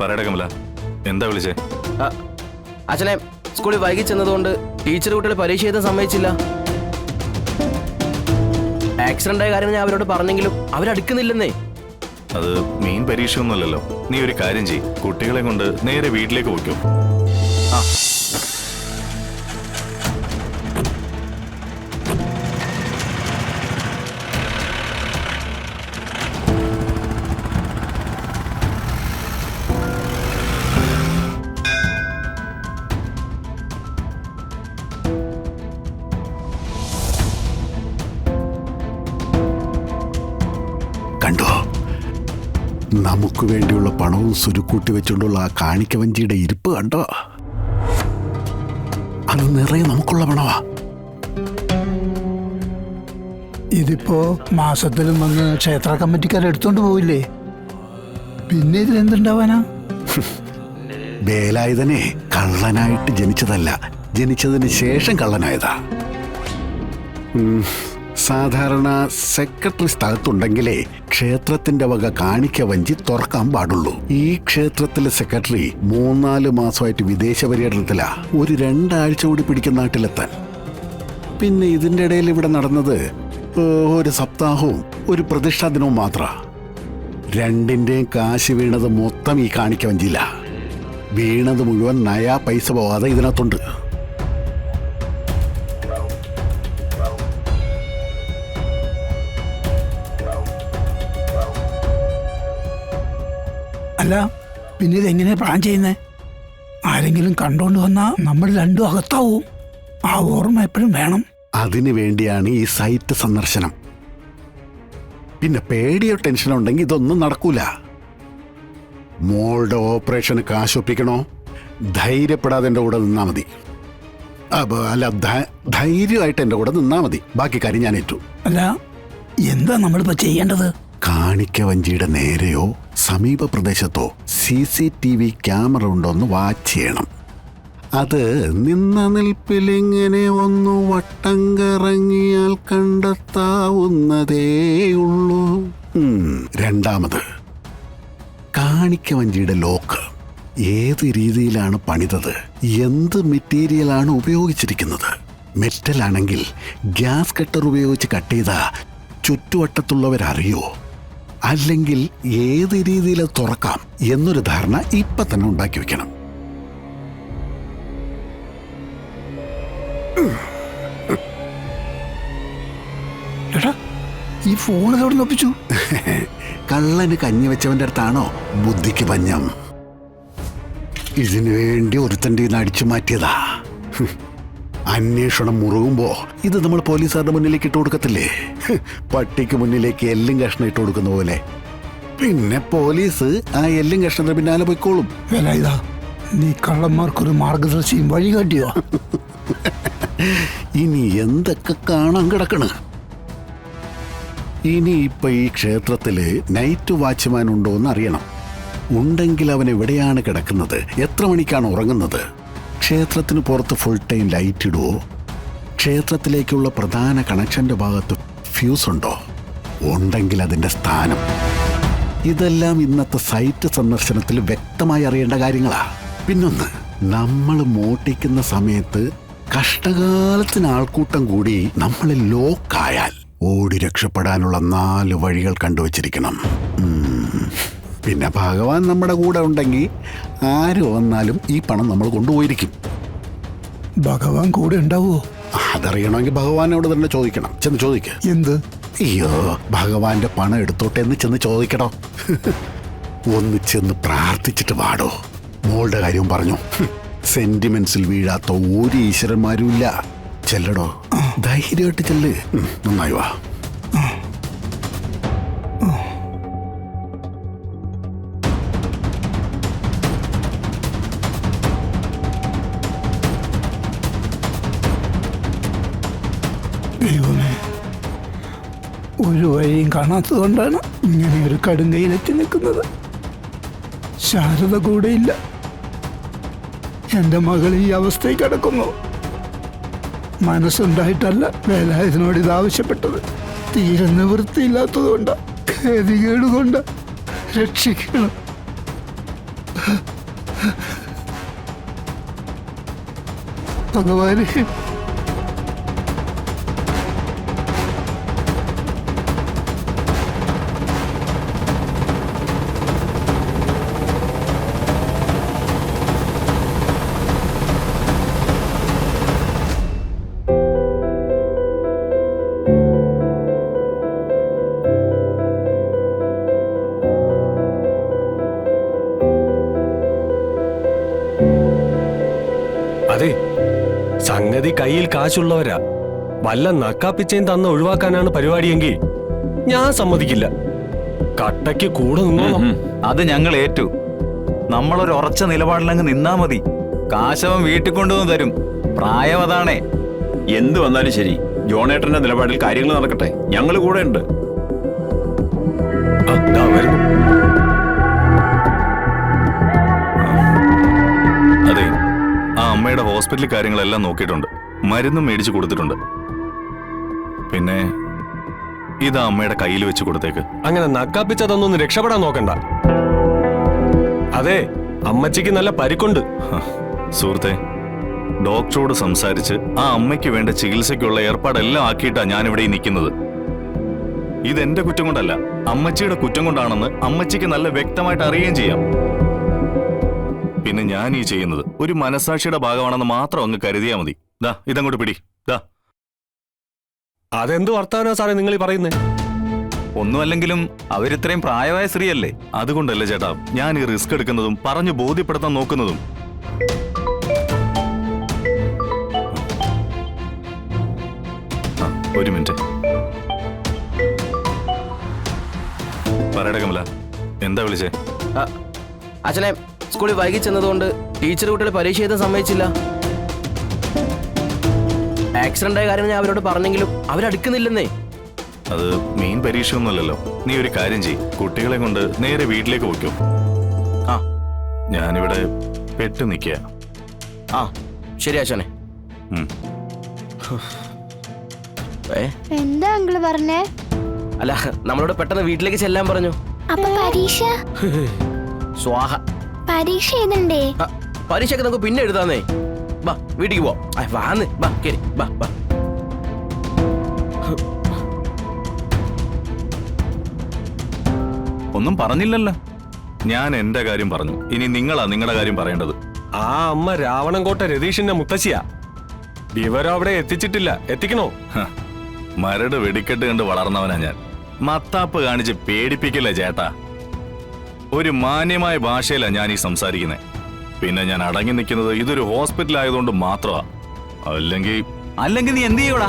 പറയട കമല, എന്താ വിളിച്ചേ? അച്ഛനെ സ്കൂളിൽ വൈകി ചെന്നതുകൊണ്ട് ടീച്ചർ കുട്ടികളെ പരീക്ഷ എഴുതാൻ സമ്മതിച്ചില്ല. ആക്സിഡന്റ് ആയ കാര്യം ഞാൻ അവരോട് പറഞ്ഞെങ്കിലും അവരടുക്കുന്നില്ലെന്നേ. അത് മെയിൻ പരീക്ഷ ഒന്നുമല്ലല്ലോ. നീ ഒരു കാര്യം ചെയ്യ്, കുട്ടികളെ കൊണ്ട് നേരെ വീട്ടിലേക്ക് പോയിക്കോ. ആ കണ്ടോ, നമുക്ക് വേണ്ടിയുള്ള പണവും സുരുക്കൂട്ടി വെച്ചുകൊണ്ടുള്ള ആ കാണിക്കവഞ്ചിയുടെ ഇരിപ്പ് കണ്ടോ? അത് നിറയെ നമുക്കുള്ള പണമാ. ഇതിപ്പോ മാസത്തിലും വന്ന് ക്ഷേത്ര കമ്മിറ്റിക്കാരെടുത്തോണ്ട് പോവില്ലേ? പിന്നെ ഇതിലെന്തുണ്ടാവാനാ? വേലായുധനെ കള്ളനായിട്ട് ജനിച്ചതല്ല, ജനിച്ചതിന് ശേഷം കള്ളനായതാ. സാധാരണ സെക്രട്ടറി സ്ഥലത്തുണ്ടെങ്കിലേ ക്ഷേത്രത്തിന്റെ വക കാണിക്ക വഞ്ചി തുറക്കാൻ പാടുള്ളൂ. ഈ ക്ഷേത്രത്തിലെ സെക്രട്ടറി 3-4 മാസമായിട്ട് വിദേശ പര്യടനത്തിലാ. ഒരു 2 ആഴ്ച കൂടി പിടിക്കും നാട്ടിലെത്താൻ. പിന്നെ ഇതിന്റെ ഇടയിൽ ഇവിടെ നടന്നത് ഒരു സപ്താഹവും ഒരു പ്രതിഷ്ഠാ ദിനവും മാത്രമാ. രണ്ടിന്റെയും കാശ് വീണത് മൊത്തം ഈ കാണിക്ക വഞ്ചിയില്ല. വീണത് മുഴുവൻ നയാ പൈസ പോകാതെ ഇതിനകത്തുണ്ട്. അല്ല, പിന്നെ ഇതെങ്ങനെയാ പ്ലാൻ ചെയ്യുന്നേ? ആരെങ്കിലും കണ്ടോണ്ട് വന്നാ നമ്മൾ രണ്ടും അകത്താവും. ആ ഓർമ്മ എപ്പോഴും വേണം. അതിനു വേണ്ടിയാണ് ഈ സൈറ്റ് സന്ദർശനം. പിന്നെ പേടിയോ ടെൻഷനോ ഉണ്ടെങ്കിൽ ഇതൊന്നും നടക്കൂല. മോളുടെ ഓപ്പറേഷന് കാശൊപ്പിക്കണോ? ധൈര്യപ്പെടാതെ എൻ്റെ കൂടെ നിന്നാ മതി. അല്ല, ധൈര്യമായിട്ട് എൻ്റെ കൂടെ നിന്നാ മതി. ബാക്കി കാര്യം ഞാൻ ഏറ്റു. അല്ല, എന്താ നമ്മളിപ്പോ ചെയ്യേണ്ടത്? കാണിക്ക വഞ്ചിയുടെ നേരെയോ സമീപ പ്രദേശത്തോ CCTV ക്യാമറ ഉണ്ടോന്ന് വാച്ച് ചെയ്യണം. അത് നിന്ന നിൽപ്പിലിങ്ങനെ ഒന്ന് വട്ടം കറങ്ങിയാൽ കണ്ടെത്താവുന്നതേയുള്ളൂ. രണ്ടാമത്, കാണിക്ക വഞ്ചിയുടെ ലോക്ക് ഏത് രീതിയിലാണ് പണിതത്, എന്ത് മെറ്റീരിയലാണ് ഉപയോഗിച്ചിരിക്കുന്നത്. മെറ്റലാണെങ്കിൽ ഗ്യാസ് കട്ടർ ഉപയോഗിച്ച് കട്ട് ചെയ്താ ചുറ്റുവട്ടത്തുള്ളവരറിയോ? അല്ലെങ്കിൽ ഏത് രീതിയിൽ തുറക്കാം എന്നൊരു ധാരണ ഇപ്പൊ തന്നെ ഉണ്ടാക്കി വെക്കണം. ഈ ഫോൺ എവിടെ ഒപ്പിച്ചു? കള്ളന് കഞ്ഞി വെച്ചവന്റെ അടുത്താണോ ബുദ്ധിക്ക് പഞ്ഞം? ഇതിനു വേണ്ടി ഒരുത്തൻ്റെ അടിച്ചു മാറ്റിയതാ. അന്വേഷണം മുറുകുമ്പോ ഇത് നമ്മൾ പോലീസുകാരുടെ മുന്നിലേക്ക് ഇട്ട് കൊടുക്കത്തില്ലേ? പട്ടിക്ക് മുന്നിലേക്ക് എല്ലും കഷ്ണം ഇട്ട് കൊടുക്കുന്ന പോലെ. പിന്നെ പോലീസ് ആ എല്ലും കഷ്ണത്തിന് പിന്നാലെ പോയിക്കോളും. വേലായുധ, നീ കള്ളന്മാർക്കൊരു മാർഗദർശിയും വഴി കാട്ടിയോ? ഇനി എന്തൊക്കെ കാണാൻ കിടക്കണ്. ഇനി ഇപ്പൊ ഈ ക്ഷേത്രത്തില് നൈറ്റ് വാച്ച്മാൻ ഉണ്ടോ എന്ന് അറിയണം. ഉണ്ടെങ്കിൽ അവൻ എവിടെയാണ് കിടക്കുന്നത്, എത്ര മണിക്കാണ് ഉറങ്ങുന്നത്, ക്ഷേത്രത്തിന് പുറത്ത് ഫുൾ ടൈം ലൈറ്റ് ഇടുവോ, ക്ഷേത്രത്തിലേക്കുള്ള പ്രധാന കണക്ഷന്റെ ഭാഗത്ത് ഫ്യൂസ് ഉണ്ടോ, ഉണ്ടെങ്കിൽ അതിന്റെ സ്ഥാനം. ഇതെല്ലാം ഇന്നത്തെ സൈറ്റ് സന്ദർശനത്തിൽ വ്യക്തമായി അറിയേണ്ട കാര്യങ്ങളാ. പിന്നൊന്ന്, നമ്മൾ മോട്ടിക്കുന്ന സമയത്ത് കഷ്ടകാലത്തിന് ആൾക്കൂട്ടം കൂടി നമ്മൾ ലോക്കായാൽ ഓടി രക്ഷപ്പെടാനുള്ള 4 വഴികൾ കണ്ടുവച്ചിരിക്കണം. പിന്നെ ഭഗവാൻ നമ്മുടെ കൂടെ ഉണ്ടെങ്കിൽ ആര് വന്നാലും ഈ പണം നമ്മൾ കൊണ്ടുപോയിരിക്കും. ഭഗവാൻ കൂടെ ഉണ്ടാവോ? അതറിയണമെങ്കിൽ ഭഗവാനോട് തന്നെ ചോദിക്കണം. ചെന്ന് ചോദിക്ക. എന്ത്? അയ്യോ, ഭഗവാന്റെ പണം എടുത്തോട്ടെ എന്ന് ചെന്ന് ചോദിക്കണോ? ഒന്ന് ചെന്ന് പ്രാർത്ഥിച്ചിട്ട് വാടോ. മോളുടെ കാര്യവും പറഞ്ഞു. സെന്റിമെന്റ്സിൽ വീഴാത്ത ഒരു ഈശ്വരന്മാരും ഇല്ല. ചെല്ലടോ, ധൈര്യമായിട്ട് ചെല്ല്. നന്നായി വാ. ദൈവമേ, ഒരു വഴിയും കാണാത്തതുകൊണ്ടാണ് ഇങ്ങനെ ഒരു കടുങ്കയിലെത്തി നിൽക്കുന്നത്. ശാരദ കൂടെയില്ല. എൻ്റെ മകൾ ഈ അവസ്ഥയിൽ കിടക്കുന്നു. മനസ്സുണ്ടായിട്ടല്ല വേലായുധനോട് ഇത് ആവശ്യപ്പെട്ടത്. തീരെ നിവൃത്തിയില്ലാത്തതുകൊണ്ട്, ഗതികേടുകൊണ്ട് രക്ഷിക്കണം. ഭഗവാനെ, അതെ, സംഗതി കയ്യിൽ കാശുള്ളവരാ. വല്ല നക്കാപ്പിച്ചയും തന്ന് ഒഴിവാക്കാനാണ് പരിപാടിയെങ്കിൽ ഞാൻ സമ്മതിക്കില്ല. കട്ടയ്ക്ക് കൂടെ നിന്നോളാം. അത് ഞങ്ങൾ ഏറ്റു. നമ്മളൊരു ഉറച്ച നിലപാടിലങ്ങ് നിന്നാ മതി. കാശവൻ വീട്ടിൽ കൊണ്ടുവന്ന് തരും. പ്രായം അതാണേ. എന്ത് വന്നാലും ശരി, ജോണേട്ടന്റെ നിലപാടിൽ കാര്യങ്ങൾ നടക്കട്ടെ. ഞങ്ങൾ കൂടെ ഉണ്ട്. ദാ വരുന്നു. അതെ, ആ അമ്മയുടെ ഹോസ്പിറ്റൽ കാര്യങ്ങളെല്ലാം നോക്കിയിട്ടുണ്ട്. മരുന്നും മേടിച്ചു കൊടുത്തിട്ടുണ്ട്. പിന്നെ ഇത് അമ്മയുടെ കയ്യിൽ വെച്ച് കൊടുത്തേക്ക്. അങ്ങനെ നക്കാപ്പിച്ചതൊന്നും രക്ഷപ്പെടാൻ നോക്കണ്ട. അതെ, അമ്മച്ചിക്ക് നല്ല പരിക്കുണ്ട്. സുഹൃത്തെ, ഡോക്ടറോട് സംസാരിച്ച് ആ അമ്മയ്ക്ക് വേണ്ട ചികിത്സയ്ക്കുള്ള ഏർപ്പാടെല്ലാം ആക്കിയിട്ടാ ഞാനിവിടെ ഈ നിൽക്കുന്നത്. ഇതെന്റെ കുറ്റം കൊണ്ടല്ല, അമ്മച്ചിയുടെ കുറ്റം കൊണ്ടാണെന്ന് അമ്മച്ചിക്ക് നല്ല വ്യക്തമായിട്ട് അറിയുകയും ചെയ്യാം. പിന്നെ ഞാൻ ഈ ചെയ്യുന്നത് ഒരു മനസാക്ഷിയുടെ ഭാഗമാണെന്ന് മാത്രം അങ്ങ് കരുതിയാ മതി. ദാ ഇതങ്ങോട്ട് പിടി. ദാ. അതെന്ത് വർത്താനാ സാറേ നിങ്ങൾ ഈ പറയുന്നേ? ഒന്നുമല്ലെങ്കിലും അവരിത്രയും പ്രായമായ സ്ത്രീയല്ലേ. അതുകൊണ്ടല്ലേ ചേട്ടാ ഞാൻ ഈ റിസ്ക് എടുക്കുന്നതും പറഞ്ഞു ബോധ്യപ്പെടുത്താൻ നോക്കുന്നതും. ഒരു മിനിറ്റ്. പറയട കമല, എന്താ വിളിച്ചേ? അച്ഛനെ സ്കൂളിൽ വൈകി ചെന്നതുകൊണ്ട് ടീച്ചർ കുട്ടികളെ പരീക്ഷ എഴുതാൻ സമ്മതിച്ചില്ല. ആക്സിഡന്റ് ആയ കാര്യം ഞാൻ അവരോട് പറഞ്ഞെങ്കിലും അവരടുക്കുന്നില്ലെന്നേ. അത് മെയിൻ പരീക്ഷ ഒന്നുമല്ലല്ലോ. നീ ഒരു കാര്യം ചെയ്യ്, കുട്ടികളെ കൊണ്ട് നേരെ വീട്ടിലേക്ക് പോയിക്കോ. ആ ഞാനിവിടെ പെട്ട് നിൽക്കുക. ആ ശരി അച്ഛനെ. എന്താ അങ്കിള് പറഞ്ഞേ? അല്ല, നമ്മളോട് പെട്ടെന്ന് വീട്ടിലേക്ക് ചെല്ലാൻ പറഞ്ഞു. അപ്പൊ പരീക്ഷ സ്വാഹ. പരീക്ഷ എഴുതണ്ടേ? പരീക്ഷയൊക്കെ നമുക്ക് പിന്നെ എഴുതാന്നേ. ബാ വീട്ടിക്ക് പോ. വാന്ന് ബാ കേറി ബാ ബാ. ഒന്നും പറഞ്ഞില്ലല്ലോ. ഞാൻ എന്റെ കാര്യം പറഞ്ഞു. ഇനി നിങ്ങളാ നിങ്ങളുടെ കാര്യം പറയേണ്ടത്. ആ അമ്മ രാവണൻകോട്ട രതീഷിന്റെ മുത്തശ്ശിയാ. വിവരം അവിടെ എത്തിച്ചിട്ടില്ല. എത്തിക്കണോ? മരട് വെടിക്കെട്ട് കണ്ട് വളർന്നവനാ ഞാൻ. മത്താപ്പ് കാണിച്ച് പേടിപ്പിക്കില്ല ചേട്ടാ. ഒരു മാന്യമായ ഭാഷയിലാ ഞാൻ ഈ സംസാരിക്കുന്നത്. പിന്നെ ഞാൻ അടങ്ങി നിൽക്കുന്നത് ഇതൊരു ഹോസ്പിറ്റൽ ആയതുകൊണ്ട് മാത്രമാ. അല്ലെങ്കിൽ നീ എന്ത് ചെയ്യൂടാ?